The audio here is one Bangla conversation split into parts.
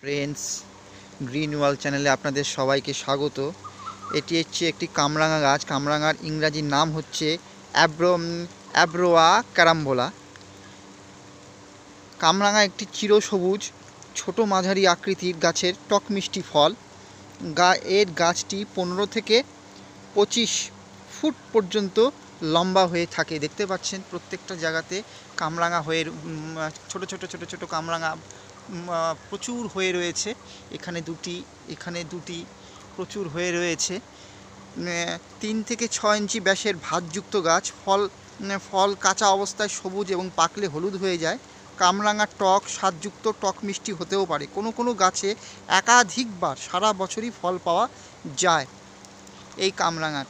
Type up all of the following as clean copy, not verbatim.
ফ্রেন্ডস, গ্রিন ওয়াল চ্যানেলে আপনাদের সবাইকে স্বাগত। এটি হচ্ছে একটি কামরাঙা গাছ। কামরাঙার ইংরাজি নাম হচ্ছে অ্যাব্রোয়া ক্যারাম্বোলা। কামরাঙা একটি চিরসবুজ ছোট মাঝারি আকৃতির গাছের টক মিষ্টি ফল। এর গাছটি 15 থেকে 25 ফুট পর্যন্ত লম্বা হয়ে থাকে। দেখতে পাচ্ছেন প্রত্যেকটা জায়গাতে কামরাঙা হয়ে ছোট ছোট ছোট ছোট কামরাঙা প্রচুর হয়ে রয়েছে। এখানে দুটি প্রচুর হয়ে রয়েছে। 3 থেকে 6 ইঞ্চি ব্যাসের ভাতযুক্ত গাছ। ফল কাঁচা অবস্থায় সবুজ এবং পাকলে হলুদ হয়ে যায়। কামরাঙা টক স্বাদযুক্ত টক মিষ্টি হতেও পারে। কোনো কোনো গাছে একাধিকবার সারা বছরই ফল পাওয়া যায় এই কামরাঙার।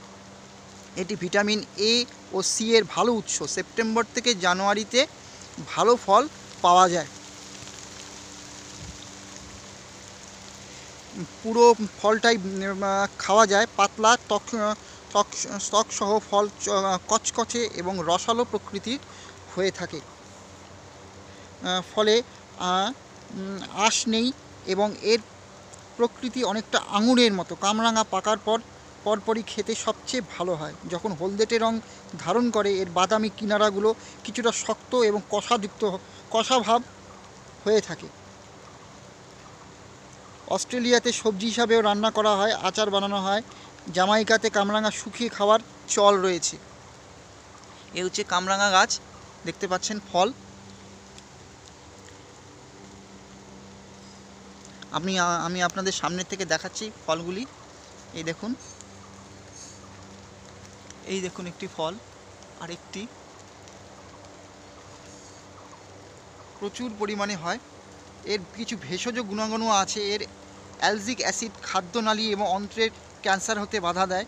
এটি ভিটামিন এ ও সি এর ভালো উৎস। সেপ্টেম্বর থেকে জানুয়ারিতে ভালো ফল পাওয়া যায়। পুরো ফলটাই খাওয়া যায়। পাতলা ত্বক সহ ফল কচকচে এবং রসালো প্রকৃতির হয়ে থাকে। ফলে আঁশ নেই এবং এর প্রকৃতি অনেকটা আঙুরের মতো। কামরাঙা পাকার পরপরই খেতে সবচেয়ে ভালো হয়। যখন হলদেটে রং ধারণ করে এর বাদামি কিনারাগুলো কিছুটা শক্ত এবং কষা ভাব হয়ে থাকে। অস্ট্রেলিয়াতে সবজি হিসাবেও রান্না করা হয়, আচার বানানো হয়। জামাইকাতে কামরাঙা শুকিয়ে খাওয়ার চল রয়েছে। এ হচ্ছে কামরাঙা গাছ, দেখতে পাচ্ছেন ফল। আমি আপনাদের সামনে থেকে দেখাচ্ছি ফলগুলি। এই দেখুন একটি ফল, আরেকটি প্রচুর পরিমাণে হয়। এর কিছু ভেষজ গুণাগুণও আছে। এর অ্যালজিক অ্যাসিড খাদ্যনালী এবং অন্ত্রের ক্যান্সার হতে বাধা দেয়।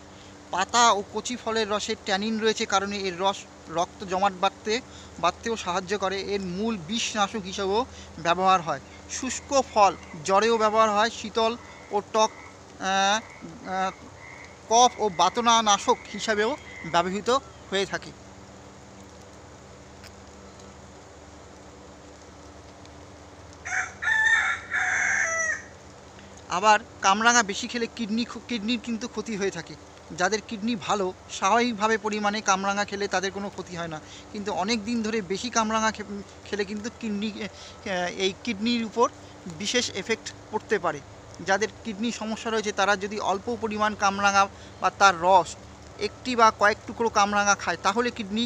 পাতা ও কচি ফলের রসে ট্যানিন রয়েছে কারণে এর রস রক্ত জমাট বাড়তেও সাহায্য করে। এর মূল বিষনাশক হিসেবেও ব্যবহার হয়। শুষ্ক ফল জ্বরেও ব্যবহার হয়। শীতল ও কফ ও বাতনানাশক হিসাবেও ব্যবহৃত হয়ে থাকে। আবার কামরাঙা বেশি খেলে কিডনির কিন্তু ক্ষতি হয়ে থাকে। যাদের কিডনি ভালো, স্বাভাবিকভাবে পরিমাণে কামরাঙা খেলে তাদের কোনো ক্ষতি হয় না। কিন্তু অনেক দিন ধরে বেশি কামরাঙা খেলে কিন্তু কিডনির উপর বিশেষ এফেক্ট পড়তে পারে। যাদের কিডনি সমস্যা রয়েছে তারা যদি অল্প পরিমাণ কামরাঙা বা তার রস একটি বা কয়েক টুকরো কামরাঙা খায় তাহলে কিডনি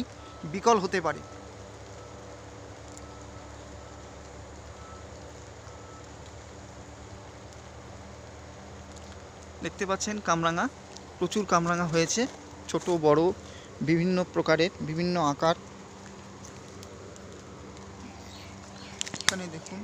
বিকল হতে পারে। দেখতে পাচ্ছেন কামরাঙা, প্রচুর কামরাঙা হয়েছে, ছোট বড় বিভিন্ন প্রকারের, বিভিন্ন আকার। এখানে দেখুন